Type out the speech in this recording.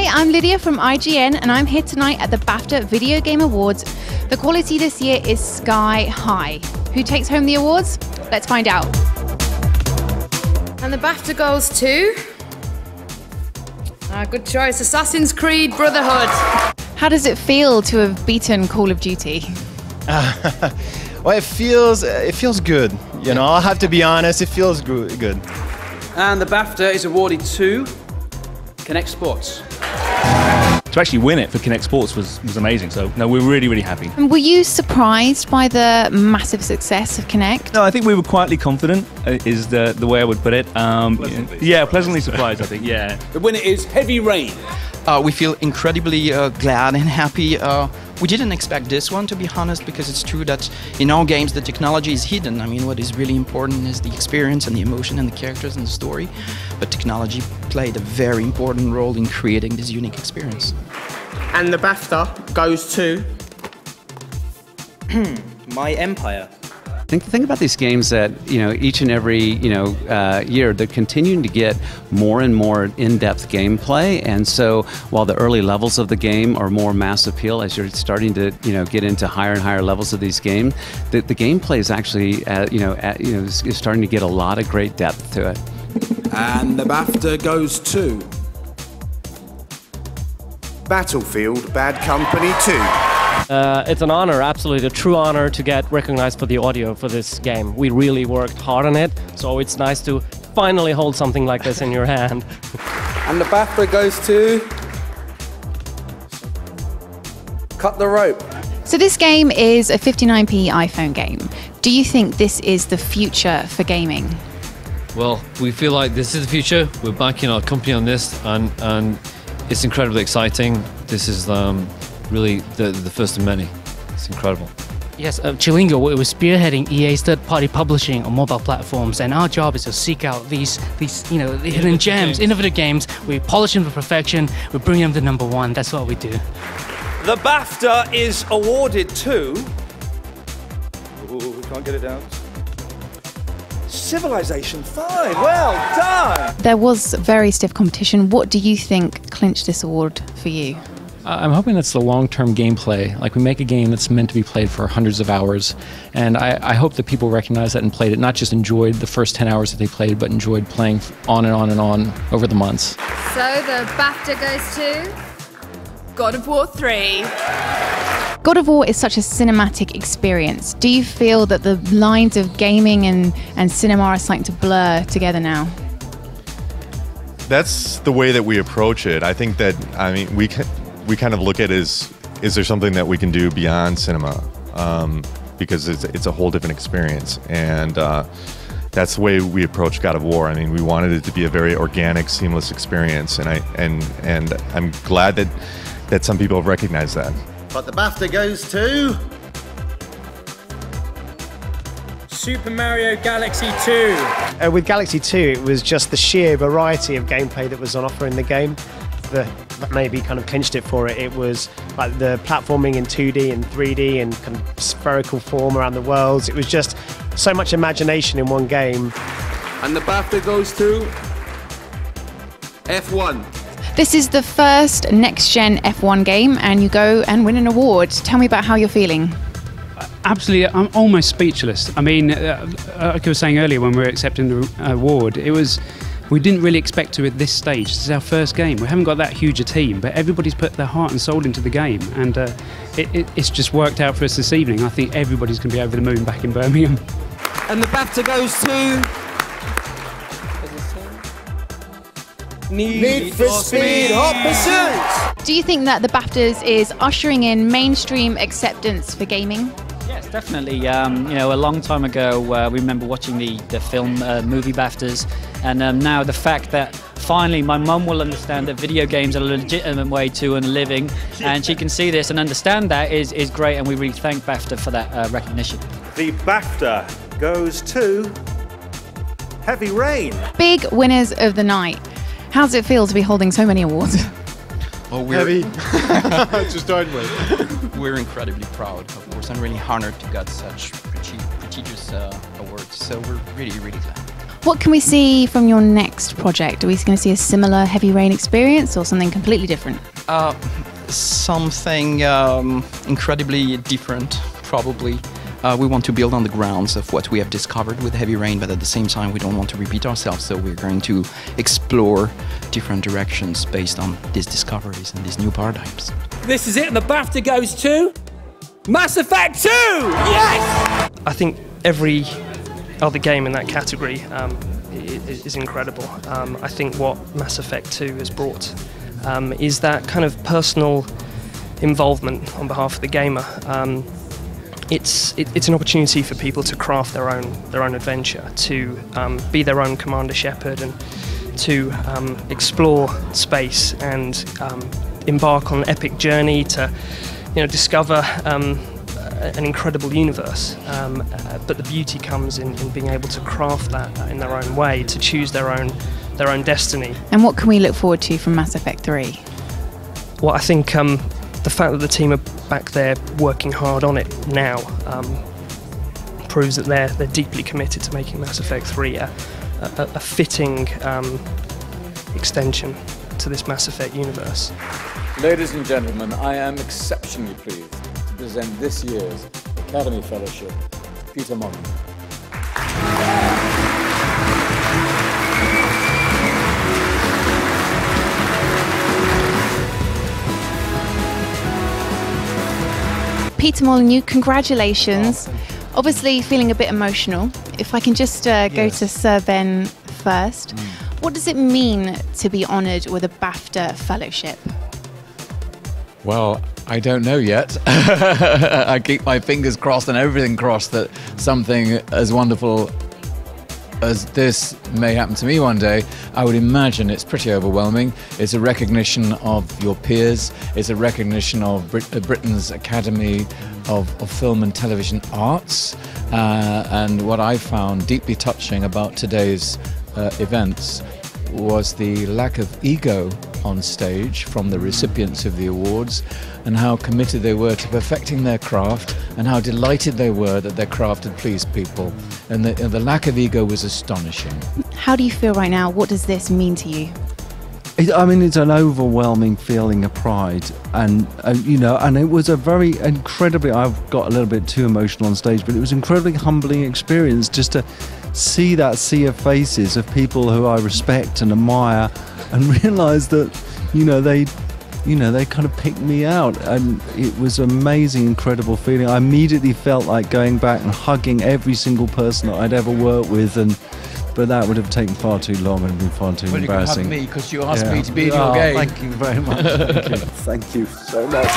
Hi, I'm Lydia from IGN and I'm here tonight at the BAFTA Video Game Awards. The quality this year is sky high. Who takes home the awards? Let's find out. And the BAFTA goes to... good choice, Assassin's Creed Brotherhood. How does it feel to have beaten Call of Duty? Well, it feels good. You know, I'll have to be honest, it feels good. And the BAFTA is awarded to Kinect Sports. To actually win it for Kinect Sports was amazing. So no, we're really happy. And were you surprised by the massive success of Kinect? No, I think we were quietly confident. Is the way I would put it. Yeah, pleasantly surprised. I think. Yeah. The winner is Heavy Rain. We feel incredibly glad and happy. We didn't expect this one, to be honest, because it's true that in all games the technology is hidden. I mean, what is really important is the experience and the emotion and the characters and the story. But technology played a very important role in creating this unique experience. And the BAFTA goes to... My Empire. I think the thing about these games that, each and every, year, they're continuing to get more and more in-depth gameplay. And so while the early levels of the game are more mass appeal, as you're starting to, get into higher and higher levels of these games, the gameplay is actually, is starting to get a lot of great depth to it. And the BAFTA goes to... Battlefield Bad Company 2. It's an honor, absolutely a true honor to get recognized for the audio for this game. We really worked hard on it, so it's nice to finally hold something like this in your hand. And the BAFTA goes to... Cut the Rope. So this game is a 59p iPhone game. Do you think this is the future for gaming? Well, we feel like this is the future. We're backing our company on this, and it's incredibly exciting. This is really the first of many. It's incredible. Yes, Chilingo was spearheading EA's third-party publishing on mobile platforms, and our job is to seek out these the hidden gems, innovative games. We polish them to perfection. We bring them to #1. That's what we do. The BAFTA is awarded to... Ooh, we can't get it out. Civilization 5. Well done. There was very stiff competition. What do you think clinched this award for you? I'm hoping that's the long-term gameplay. Like, we make a game that's meant to be played for hundreds of hours, and I hope that people recognize that and played it, not just enjoyed the first 10 hours that they played, but enjoyed playing on and on and on over the months. So the BAFTA goes to God of War 3. God of War is such a cinematic experience. Do you feel that the lines of gaming and cinema are starting to blur together now? That's the way that we approach it. I think that, we kind of look at it as, is there something that we can do beyond cinema? Because it's a whole different experience. And that's the way we approach God of War. We wanted it to be a very organic, seamless experience. And I'm glad that some people have recognized that. But the BAFTA goes to... Super Mario Galaxy 2. With Galaxy 2, it was just the sheer variety of gameplay that was on offer in the game that maybe kind of clinched it for it. It was like the platforming in 2D and 3D and kind of spherical form around the worlds. It was just so much imagination in one game. And the BAFTA goes to... F1. This is the first next-gen F1 game, and you go and win an award. Tell me about how you're feeling. Absolutely, I'm almost speechless. Like I was saying earlier when we were accepting the award, we didn't really expect to at this stage. This is our first game. We haven't got that huge a team, but everybody's put their heart and soul into the game, and it's just worked out for us this evening. I think everybody's going to be over the moon back in Birmingham. And the BAFTA goes to... Need for Speed Hot Pursuit! Do you think that the BAFTAs is ushering in mainstream acceptance for gaming? Yes, definitely. A long time ago, we remember watching the film movie BAFTAs, and now the fact that finally my mum will understand that video games are a legitimate way to earn a living, and she can see this and understand that is great, and we really thank BAFTA for that recognition. The BAFTA goes to Heavy Rain. Big winners of the night. How does it feel to be holding so many awards? Well, we're to start with. We're incredibly proud, of course. I'm really honored to get such prestigious awards. So we're really glad. What can we see from your next project? Are we going to see a similar Heavy Rain experience or something completely different? Something incredibly different, probably. We want to build on the grounds of what we have discovered with Heavy Rain, but at the same time we don't want to repeat ourselves, so we're going to explore different directions based on these discoveries and these new paradigms. This is it, and the BAFTA goes to Mass Effect 2! Yes! I think every other game in that category is incredible. I think what Mass Effect 2 has brought is that kind of personal involvement on behalf of the gamer. It's an opportunity for people to craft their own adventure, to be their own Commander Shepard, and to explore space and embark on an epic journey to, discover an incredible universe. But the beauty comes in being able to craft that in their own way, to choose their own destiny. And what can we look forward to from Mass Effect 3? Well, I think the fact that the team are back there working hard on it now proves that they're deeply committed to making Mass Effect 3 a fitting extension to this Mass Effect universe. Ladies and gentlemen, I am exceptionally pleased to present this year's Academy Fellowship, Peter Molyneux. Peter Molyneux, congratulations. Obviously feeling a bit emotional. If I can just go to Sir Ben first. What does it mean to be honoured with a BAFTA Fellowship? Well, I don't know yet. I keep my fingers crossed and everything crossed that something as wonderful as this may happen to me one day. I would imagine it's pretty overwhelming. It's a recognition of your peers. It's a recognition of Britain's Academy of Film and Television Arts. And what I found deeply touching about today's events was the lack of ego on stage from the recipients of the awards, and how committed they were to perfecting their craft, and how delighted they were that their craft had pleased people. And the lack of ego was astonishing. How do you feel right now? What does this mean to you? I mean, it's an overwhelming feeling of pride, and it was a very incredibly, I've got a little bit too emotional on stage, but it was an incredibly humbling experience just to see that sea of faces of people who I respect and admire, and realise that, they kind of picked me out, and it was an amazing, incredible feeling. I immediately felt like going back and hugging every single person that I'd ever worked with, but that would have taken far too long and been far too embarrassing. You can hug me because you asked me to be in your game. Thank you very much. Thank you so much.